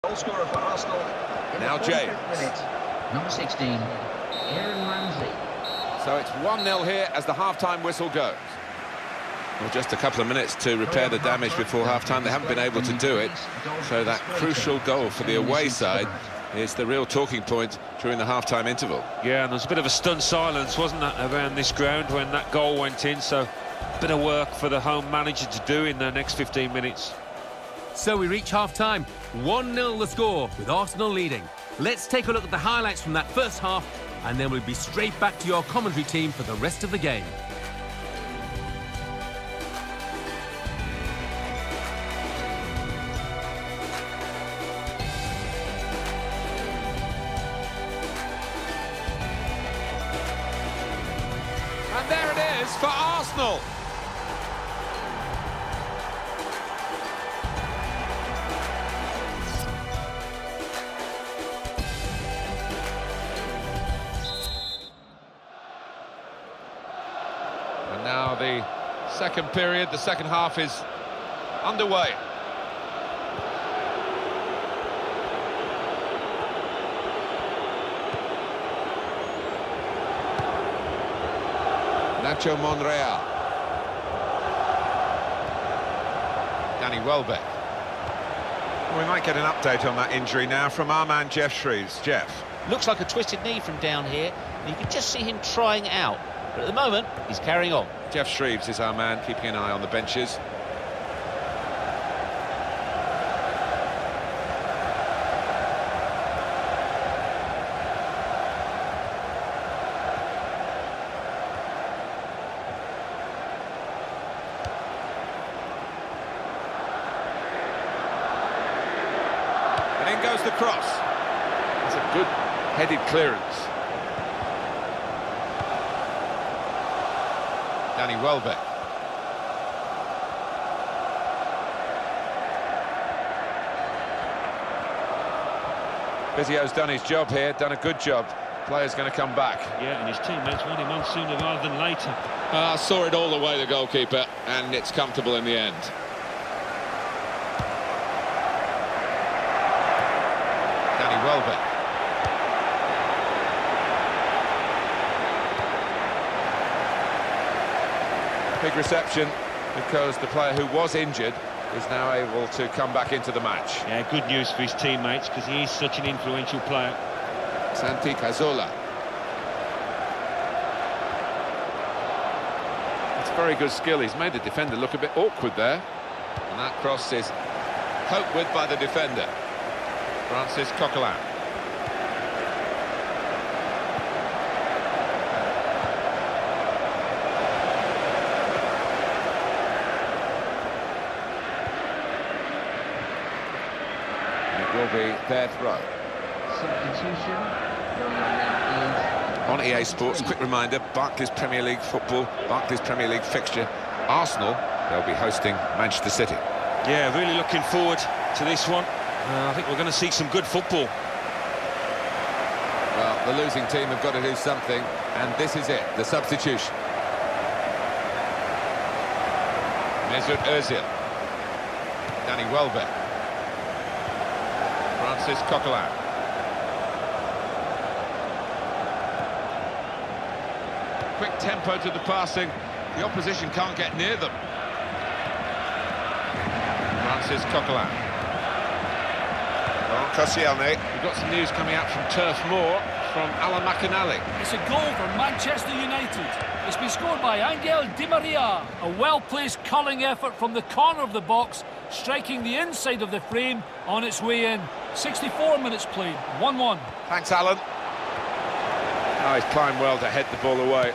Goal scorer for Arsenal. Now James. Number 16, Aaron Ramsey. So it's 1-0 here as the half-time whistle goes. Well, just a couple of minutes to repair the damage before half-time. They haven't been able to do it. So that crucial goal for the away side is the real talking point during the half-time interval. Yeah, and there's a bit of a stunned silence, wasn't there, around this ground when that goal went in. So a bit of work for the home manager to do in the next 15 minutes. So we reach half-time. 1-0 the score, with Arsenal leading. Let's take a look at the highlights from that first half, and then we'll be straight back to your commentary team for the rest of the game. And there it is for Arsenal. And now the second period, the second half is underway. Nacho Monreal. Danny Welbeck. We might get an update on that injury now from our man Jeff Shreves. Jeff. Looks like a twisted knee from down here, and you can just see him trying it out. But at the moment, he's carrying on. Jeff Shreves is our man, keeping an eye on the benches. And in goes the cross. It's a good headed clearance. Danny Welbeck. Vizio's done his job here, done a good job. Player's going to come back. Yeah, and his teammates want him on sooner rather than later. Saw it all the way, the goalkeeper, and it's comfortable in the end. Danny Welbeck. Big reception because the player who was injured is now able to come back into the match. Yeah, good news for his teammates because he is such an influential player. Santi Cazorla. It's very good skill. He's made the defender look a bit awkward there. And that cross is coped with by the defender, Francis Coquelin. Will be their throw. Substitution. Going on now On EA Sports, quick reminder, Barclays Premier League football, Barclays Premier League fixture. Arsenal, they'll be hosting Manchester City. Yeah, really looking forward to this one. I think we're going to see some good football. Well, the losing team have got to do something, and this is it, the substitution. Mesut Ozil. Danny Welbeck. Francis Coquelin. Quick tempo to the passing. The opposition can't get near them. Francis Coquelin. Well, Koscielny. We've got some news coming out from Turf Moor from Alan McAnally. It's a goal for Manchester United. It's been scored by Angel Di Maria. A well-placed curling effort from the corner of the box, striking the inside of the frame on its way in. 64 minutes played, 1-1. Thanks, Alan. Oh, he's climbed well to head the ball away.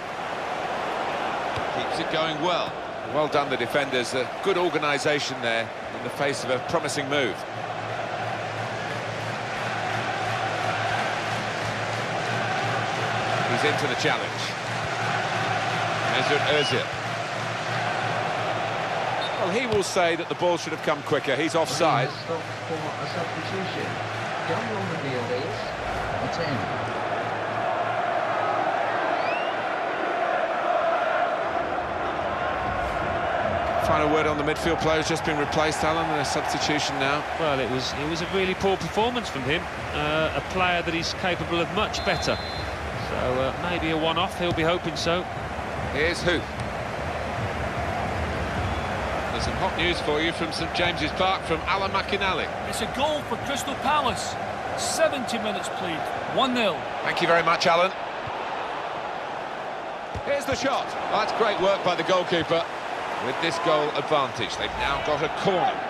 Keeps it going well. Well done, the defenders. A good organisation there in the face of a promising move. He's into the challenge. Mesut Ozil. Well, he will say that the ball should have come quicker. He's offside. Stop for a substitution. Don't on the field is number 10. Final word on the midfield player has just been replaced, Alan, and a substitution now. Well, it was a really poor performance from him. A player that is capable of much better. So maybe a one-off, he'll be hoping so. Here's who. There's some hot news for you from St James's Park from Alan McInally. It's a goal for Crystal Palace. 70 minutes played, 1-0. Thank you very much, Alan. Here's the shot. Oh, that's great work by the goalkeeper. With this goal advantage, they've now got a corner.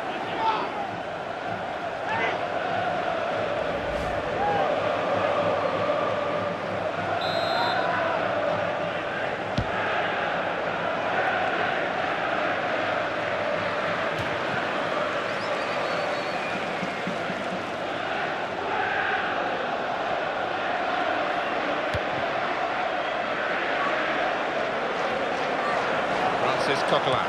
Coquelin.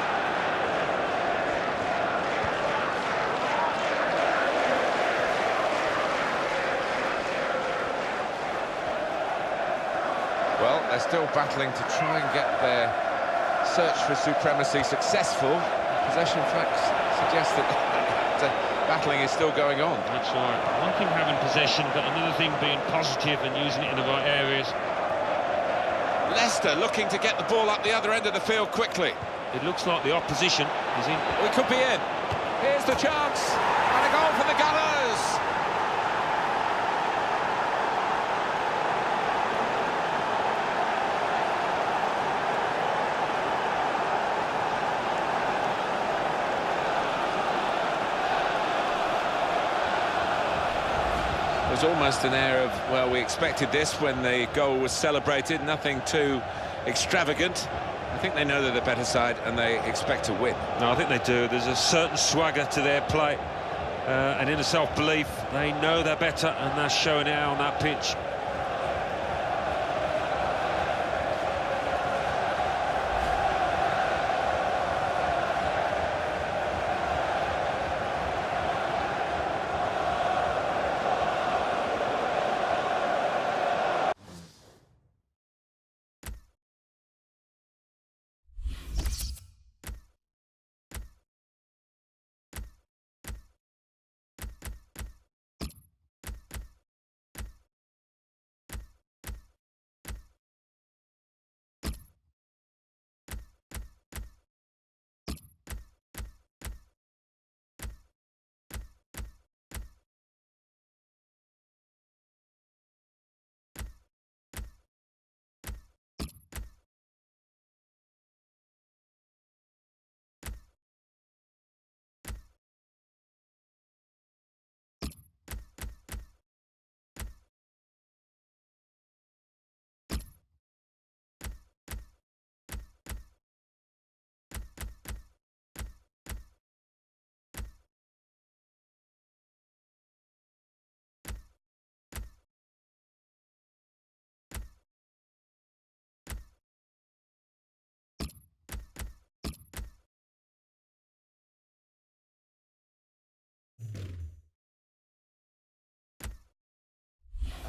Well, they're still battling to try and get their search for supremacy successful. Possession facts suggest that battling is still going on. That's right. One thing having possession, but another thing being positive and using it in the right areas. Leicester looking to get the ball up the other end of the field quickly. It looks like the opposition is in. We could be in. Here's the chance. And a goal for the Gunners. There's almost an air of, well, we expected this when the goal was celebrated. Nothing too extravagant. I think they know they're the better side and they expect to win. No, I think they do. There's a certain swagger to their play, an inner self-belief. They know they're better and they're showing it out on that pitch.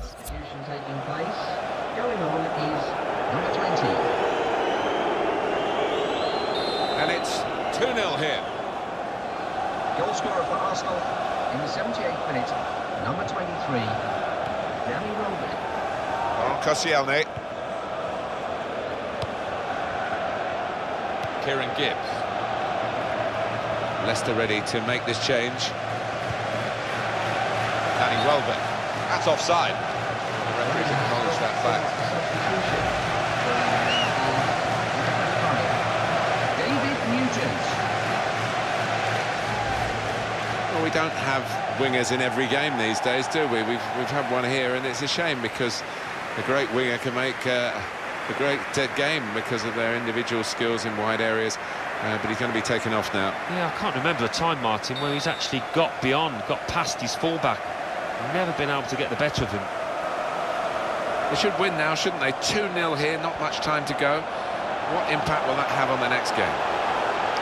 Substitution taking place. Going on is number 20. And it's 2-0 here. Goal scorer for Arsenal in the 78th minute, number 23, Danny Welbeck. Oh, Koscielny. Kieran Gibbs. Leicester ready to make this change. Danny Welbeck. That's offside. The referee's acknowledged that fact. David Nugent. Well, we don't have wingers in every game these days, do we? We've had one here, and it's a shame because a great winger can make a great game because of their individual skills in wide areas. But he's going to be taken off now. Yeah, I can't remember a time, Martin, where he's actually got past his fullback. Never been able to get the better of him. They should win now, shouldn't they? 2-0 here, not much time to go. What impact will that have on the next game?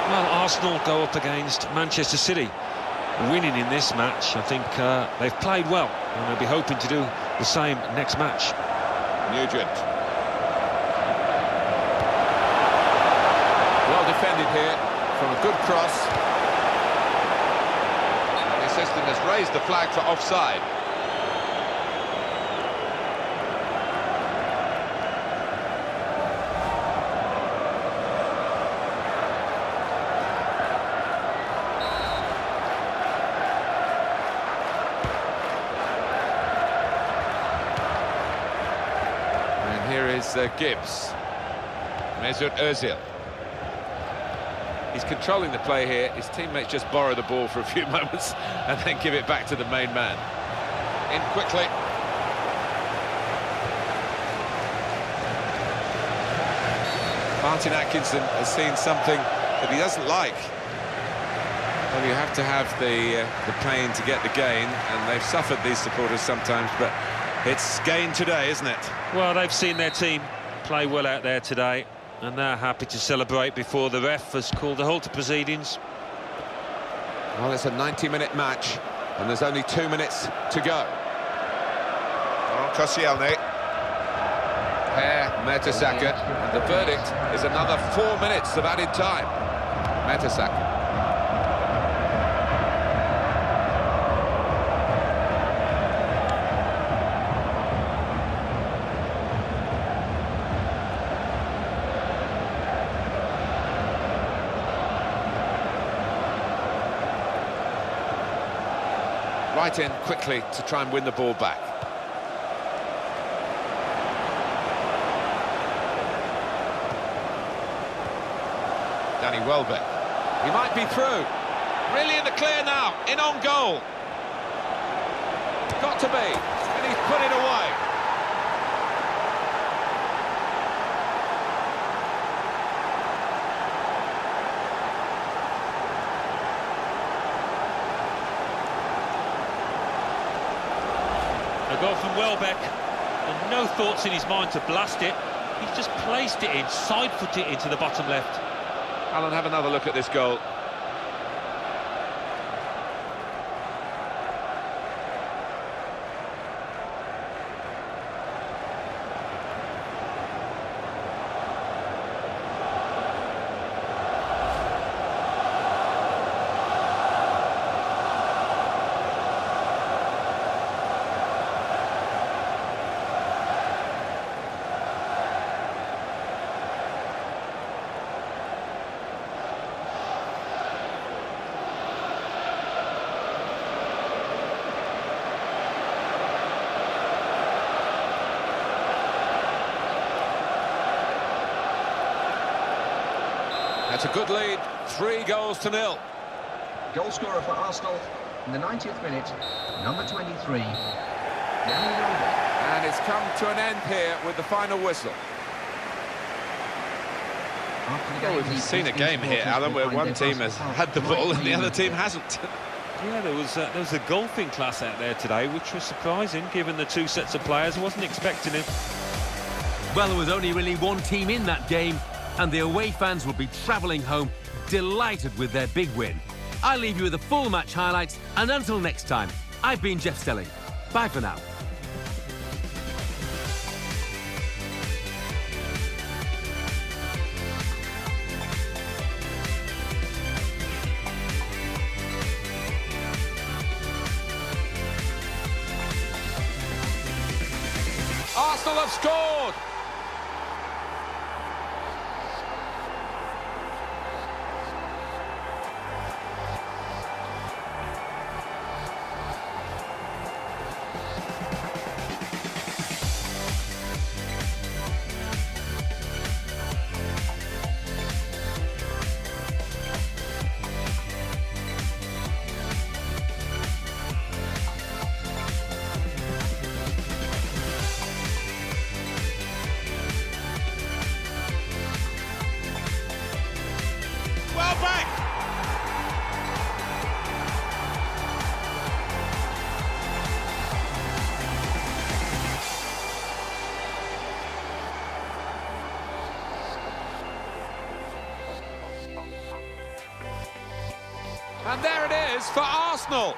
Well, Arsenal go up against Manchester City. Winning in this match, I think they've played well, and they'll be hoping to do the same next match. Nugent. Well defended here from a Good cross. The assistant has raised the flag for offside. And here is Gibbs. Mesut Ozil. He's controlling the play here. His teammates just borrow the ball for a few moments and then give it back to the main man. In quickly. Martin Atkinson has seen something that he doesn't like. Well, you have to have the pain to get the gain, and they've suffered, these supporters, sometimes, but it's gain today, isn't it? Well, they've seen their team play well out there today, and they're happy to celebrate before the ref has called a halt to proceedings. Well, it's a 90-minute match, and there's only 2 minutes to go. Oh, Koscielny. Mertesacker, and the verdict is another 4 minutes of added time. Mertesacker. Right in quickly to try and win the ball back. Danny Welbeck. He might be through. Really in the clear now. In on goal. Got to be. And he's put it away. A goal from Welbeck, and no thoughts in his mind to blast it. He's just placed it in, side-foot it into the bottom left. Alan, have another look at this goal. That's a good lead, 3-0. Goal scorer for Arsenal in the 90th minute, number 23, Danny Welbeck. And it's come to an end here with the final whistle. Well, we've seen a game here, Alan, where one team has had the ball and the other team hasn't. Yeah, there was a golfing class out there today, which was surprising, given the two sets of players. I wasn't expecting it. Well, there was only really one team in that game, and the away fans will be travelling home delighted with their big win. I'll leave you with the full match highlights, and until next time, I've been Jeff Stelling. Bye for now. Arsenal have scored! And there it is for Arsenal.